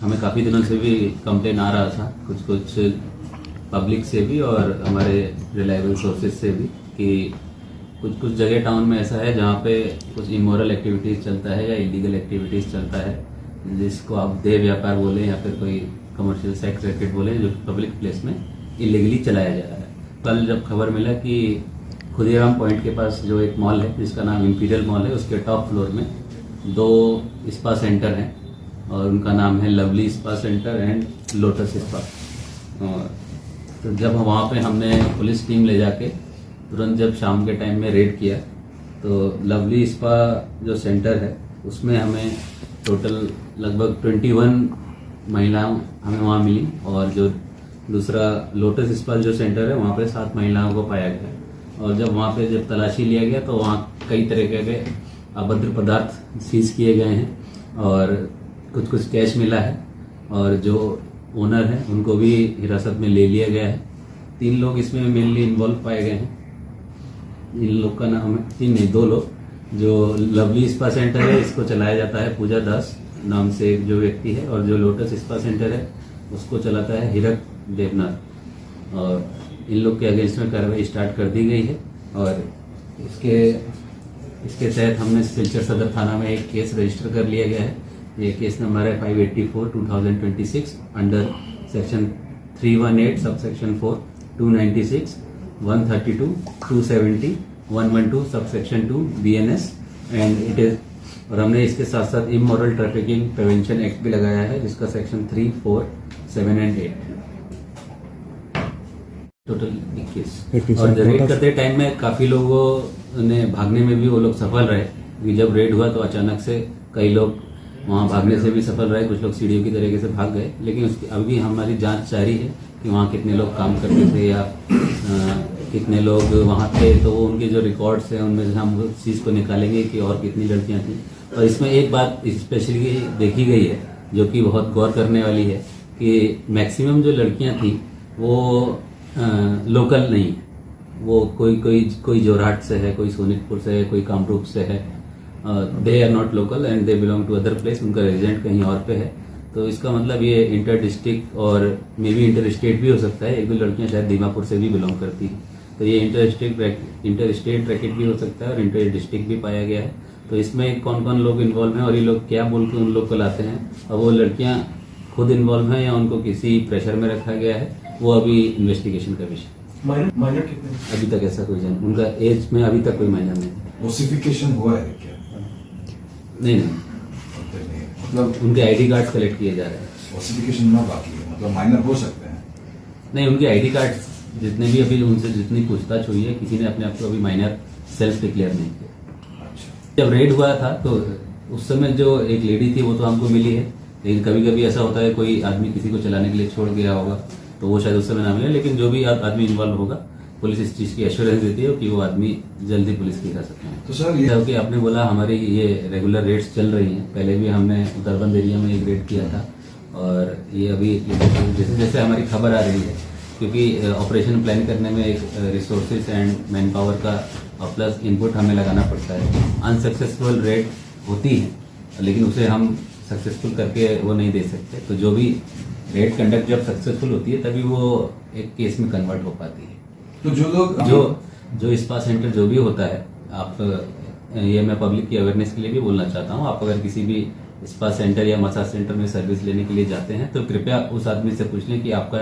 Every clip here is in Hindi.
हमें काफ़ी दिनों से भी कंप्लेन आ रहा था कुछ पब्लिक से भी और हमारे रिलायबल सोर्सेज से भी कि कुछ जगह टाउन में ऐसा है जहाँ पे कुछ इमोरल एक्टिविटीज़ चलता है या इलीगल एक्टिविटीज़ चलता है, जिसको आप देह व्यापार बोलें या फिर कोई कमर्शियल सेक्स रैकेट बोलें, जो पब्लिक प्लेस में इलीगली चलाया जा रहा है। कल जब खबर मिला कि खुदीराम पॉइंट के पास जो एक मॉल है जिसका नाम इंपीरियल मॉल है, उसके टॉप फ्लोर में 2 स्पा सेंटर हैं और उनका नाम है lovely spa centre and lotus spa. तो जब वहाँ पे हमने पुलिस टीम ले जाके तुरंत जब शाम के टाइम में रेड किया तो लवली स्पा जो सेंटर है उसमें हमें टोटल लगभग 21 महिलाएं हमें वहाँ मिली और जो दूसरा लोटस स्पा जो सेंटर है वहाँ पे 7 महिलाओं को पाया गया। और जब वहाँ पे जब तलाशी लिया गया तो वहाँ कई तरह के अभद्र पदार्थ सीज किए गए हैं और कुछ कैश मिला है और जो ओनर है उनको भी हिरासत में ले लिया गया है। 3 लोग इसमें मेनली इन्वॉल्व पाए गए हैं। इन लोग का नाम है 3 नहीं 2 लोग। जो लवली स्पा सेंटर है इसको चलाया जाता है पूजा दास नाम से एक जो व्यक्ति है, और जो लोटस स्पा सेंटर है उसको चलाता है हिरक देवनाथ। और इन लोग के अगेंस्ट में कार्रवाई स्टार्ट कर दी गई है और इसके तहत हमने सिलचर सदर थाना में एक केस रजिस्टर कर लिया गया है। ये केस नंबर है 584/2026 under section 318 sub section 4 296 132 270 112 sub section 2 BNS and it is. और हमने इसके साथ साथ इमोरल ट्रैफिकिंग प्रिवेंशन एक्ट भी लगाया है जिसका सेक्शन 3, 4, 7 एंड 8 टोटल 21। और रेड करते टाइम में काफी लोगों ने भागने में भी वो लोग सफल रहे, क्योंकि जब रेड हुआ तो अचानक से कई लोग वहाँ भागने से भी सफल रहे, कुछ लोग सीढ़ियों की तरीके से भाग गए। लेकिन उसकी अभी हमारी जांच जारी है कि वहाँ कितने लोग काम करते थे या कितने लोग वहाँ थे। तो वो उनके जो रिकॉर्ड्स हैं उनमें से हम उस चीज़ को निकालेंगे कि और कितनी लड़कियाँ थी। और इसमें एक बात स्पेशली देखी गई है जो कि बहुत गौर करने वाली है कि मैक्सिमम जो लड़कियाँ थी वो लोकल नहीं है। वो कोई जोरहाट से है, कोई सोनितपुर से है, कोई कामरूप से है। They are not local and they belong to other place. उनका रेजिडेंट कहीं और पे है। तो इसका मतलब ये इंटर डिस्ट्रिक्ट और मे बी इंटर स्टेट भी हो सकता है। एक दो लड़कियां शायद दीमापुर से भी बिलोंग करती हैं। तो ये इंटर स्टेट रैकेट भी हो सकता है और इंटर डिस्ट्रिक्ट भी पाया गया है। तो इसमें कौन कौन लोग इन्वॉल्व हैं और ये लोग क्या बोल के उन लोग को लाते हैं, और वो लड़कियां खुद इन्वॉल्व हैं या उनको किसी प्रेशर में रखा गया है, वो अभी इन्वेस्टिगेशन का विषय। माइनर कितने? अभी तक ऐसा कोई जान उनका एज में अभी तक कोई माइनर नहीं। ओसिफिकेशन हुआ है क्या? नहीं मतलब उनके आईडी कार्ड कलेक्ट किए जा रहे हैं। ओसिफिकेशन ना बाकी है, मतलब माइनर हो सकते हैं। नहीं, उनके आईडी कार्ड जितने भी अभी उनसे जितनी पूछताछ हुई है, किसी ने अपने आप को अभी माइनर सेल्फ डिक्लेयर नहीं किया। अच्छा। जब रेड हुआ था तो उस समय जो एक लेडी थी वो तो हमको मिली है, लेकिन कभी कभी ऐसा होता है कोई आदमी किसी को चलाने के लिए छोड़ गया होगा तो वो शायद उस समय ना मिले। लेकिन जो भी आदमी इन्वॉल्व होगा पुलिस इस चीज की एश्योरेंस देती है कि वो आदमी जल्दी पुलिस की हिरासत में है। तो सर ये कि आपने बोला हमारी ये रेगुलर रेड्स चल रही हैं। पहले भी हमने उत्तरबंद एरिया में एक रेड किया था और ये अभी जैसे जैसे हमारी खबर आ रही है, क्योंकि ऑपरेशन प्लान करने में एक रिसोर्सेज एंड मैन पावर का प्लस इनपुट हमें लगाना पड़ता है। अनसक्सेसफुल रेड होती है लेकिन उसे हम सक्सेसफुल करके वो नहीं दे सकते। तो जो भी रेड कंडक्ट जब सक्सेसफुल होती है तभी वो एक केस में कन्वर्ट हो पाती है। तो जो लोग जो स्पा सेंटर जो भी होता है, आप ये मैं पब्लिक की अवेयरनेस के लिए भी बोलना चाहता हूँ, आप अगर किसी भी स्पा सेंटर या मसाज सेंटर में सर्विस लेने के लिए जाते हैं तो कृपया उस आदमी से पूछ लें कि आपका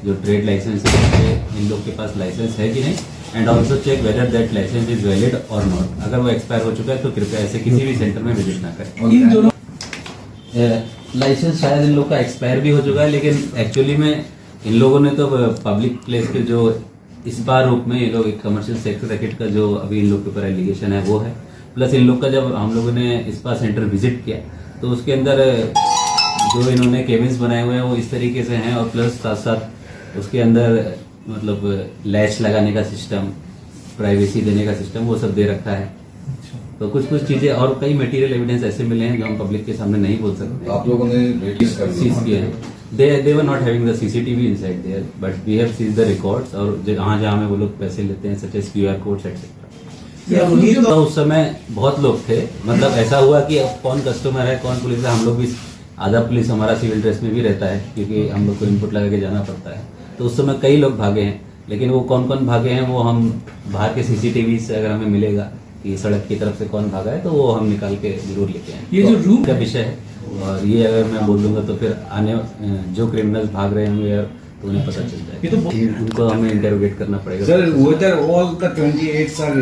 जो ट्रेड लाइसेंस है इन लोग के पास लाइसेंस है कि नहीं, and also check whether that licence is valid और नॉट। अगर वो एक्सपायर हो चुका है तो कृपया ऐसे किसी भी सेंटर में विजिट ना करें। इन दोनों लाइसेंस शायद इन लोग का एक्सपायर भी हो चुका है, लेकिन एक्चुअली में इन लोगों ने तो पब्लिक प्लेस के जो स्पा रूप में ये लोग एक कमर्शियल सेक्स रैकेट का जो अभी इन लोग के ऊपर एलिगेशन है वो है। प्लस इन लोग का जब हम लोगों ने स्पा सेंटर विजिट किया तो उसके अंदर जो इन्होंने केबिन्स बनाए हुए हैं वो इस तरीके से हैं, और प्लस साथ साथ उसके अंदर मतलब लैच लगाने का सिस्टम, प्राइवेसी देने का सिस्टम, वो सब दे रखा है। तो कुछ चीजें और कई मटेरियल एविडेंस ऐसे मिले हैं जो हम पब्लिक के सामने नहीं बोल सकते। आप लोगों ने सीज किए हैं। They were not having the CCTV inside there, but we have seized the records और जहाँ में वो लोग पैसे लेते हैं such as QR codes etc. तो उस समय बहुत लोग थे, मतलब ऐसा हुआ कि अब कौन कस्टमर है कौन पुलिस है हम लोग भी आधा पुलिस हमारा सिविल ड्रेस में भी रहता है, क्योंकि हम लोग को इनपुट लगा के जाना पड़ता है। तो उस समय कई लोग भागे हैं, लेकिन वो कौन कौन भागे हैं वो हम बाहर के सीसीटीवी से अगर हमें मिलेगा कि सड़क की तरफ से कौन भागा है तो वो हम निकाल के जरूर लेके आए। ये जो रूट का विषय है, और ये अगर मैं बोल दूंगा तो फिर आने जो क्रिमिनल्स भाग रहे होंगे यार तो उन्हें पता चल ये तो जाएगा, उनको हमें इंटरोगेट करना पड़ेगा। Sir, whether all the 28s are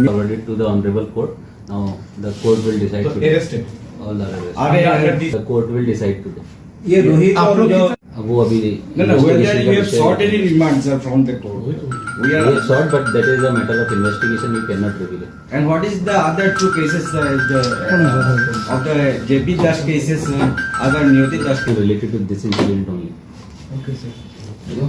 Forwarded to the honorable court. Now the court will decide today. Arrested All are arrested. are The court will decide today. ये रोहित आप और लोग जो अब वो अभी no, whether investigation we का have विषय sought है। any remand, sir, from the court. We We are. have sought, but that is a matter of investigation. We cannot reveal it. And what is the other two cases, of the JP Das cases, other Niyoti Das cases? Related to this incident only. Okay sir.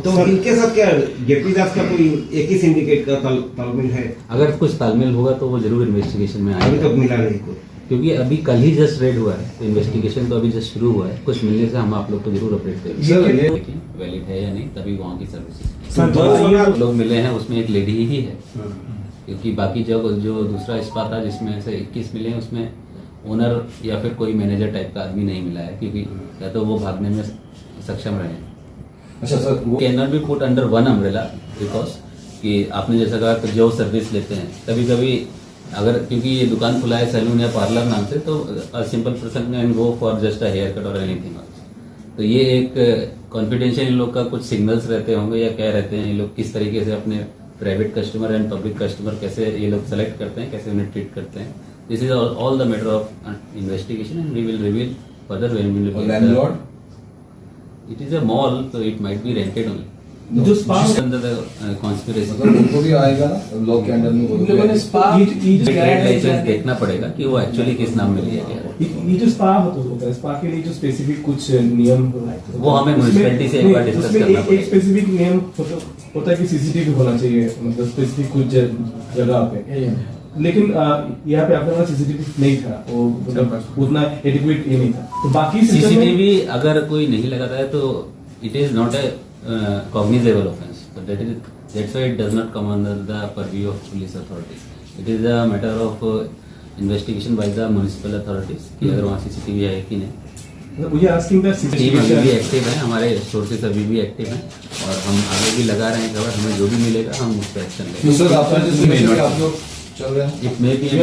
तो इनके साथ क्या जेपी दास का कोई एक ही सिंडिकेट का तालमेल है? अगर कुछ तालमेल होगा तो वो जरूर इन्वेस्टिगेशन में अभी आएगा, तक मिला नहीं कोई। क्योंकि अभी कल ही जस्ट रेड हुआ है, तो इन्वेस्टिगेशन तो अभी जस्ट शुरू हुआ है। कुछ मिलने से हम आप लोग को जरूर अपडेट करेंगे। सर, ये- लेकिन वैलिड है या नहीं, तभी वहाँ की सर्विसेज सर, जो लोग मिले हैं उसमें एक लेडी ही है, क्योंकि बाकी जो दूसरा इस्पा था जिसमें से 21 मिले हैं उसमें ओनर या फिर कोई मैनेजर टाइप का आदमी नहीं मिला है, क्योंकि या तो वो भागने में सक्षम रहे हैं। अच्छा सर, वो can not be put under one umbrella, because कि आपने जैसा कहा कि जो सर्विस लेते हैं कभी कभी अगर, क्योंकि ये दुकान खुला है सैलून या पार्लर नाम से, तो simple person can go for just a haircut और एनीथिंग एल्स। तो ये एक कॉन्फिडेंशियल इन लोग का कुछ सिग्नल्स रहते होंगे या क्या रहते हैं, ये लोग किस तरीके से अपने private customer and public customer कैसे ये लोग सेलेक्ट करते हैं, कैसे उन्हें ट्रीट करते हैं। This is all the matter of investigation and we will reveal further when we will. Landlord It is a mall, so it might be rented only. जो स्पा Under the conspiracy. मतलब उनको भी आएगा ना लॉ के अंडर में, वो लोग लोगों ने स्पा ये जो ट्रेड लाइसेंस देखना पड़ेगा कि वो एक्चुअली किस नाम में लिया गया है। ये जो स्पा होता है, स्पा के लिए जो स्पेसिफिक कुछ नियम वो हमें म्युनिसिपैलिटी से एक बार डिस्कस उसमें करना एक पड़ेगा। स्पेसिफिक नियम होता है कि सीसीटीवी होना चाहिए, मतलब स्पेसिफिक कुछ जगह पे। लेकिन यहाँ पे आपके पास सीसीटीवी नहीं था, वो मतलब उतना एडिक्वेट ये नहीं था। तो बाकी system में- सीसीटीवी अगर कोई नहीं लगाता है तो it is not a cognizable offence, that's why it does not come under the purview of police authorities. It is a matter of investigation by the municipal authorities कि अगर वहाँ सीसीटीवी है कि नहीं। We are asking that team अभी भी सीसीटीवी एक्टिव है, हमारे सोर्सेज अभी भी एक्टिव हैं और हम आगे भी लगा रहे हैं खबर। हमें जो भी मिलेगा हम उस पर एक्शन लेंगे। तो सर आपका जैसे आप लोग चल रहे हैं इट मे बी